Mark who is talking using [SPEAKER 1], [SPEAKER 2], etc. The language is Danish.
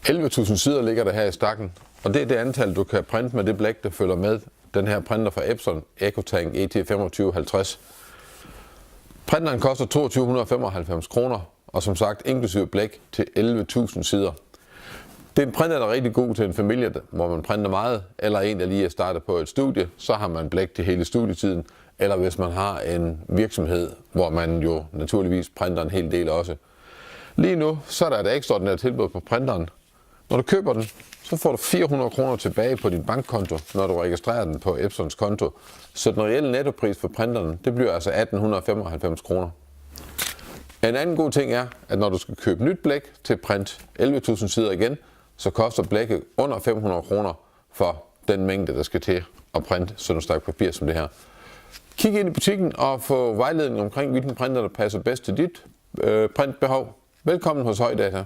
[SPEAKER 1] 11.000 sider ligger der her i stakken, og det er det antal, du kan printe med det blæk, der følger med den her printer fra Epson EcoTank ET2550. Printeren koster 2295 kroner, og som sagt inklusive blæk til 11.000 sider. Det er en printer, der er rigtig god til en familie, hvor man printer meget, eller en, der lige er startet på et studie, så har man blæk til hele studietiden, eller hvis man har en virksomhed, hvor man jo naturligvis printer en hel del også. Lige nu så er der et ekstraordinært tilbud på printeren. Når du køber den, så får du 400 kroner tilbage på din bankkonto, når du registrerer den på Epsons konto. Så den reelle nettopris for printeren, det bliver altså 1895 kroner. En anden god ting er, at når du skal købe nyt blæk til print 11.000 sider igen, så koster blækket under 500 kroner for den mængde, der skal til at printe sådan et stykke papir som det her. Kig ind i butikken og få vejledning omkring, hvilken printer, der passer bedst til dit printbehov. Velkommen hos Højdata.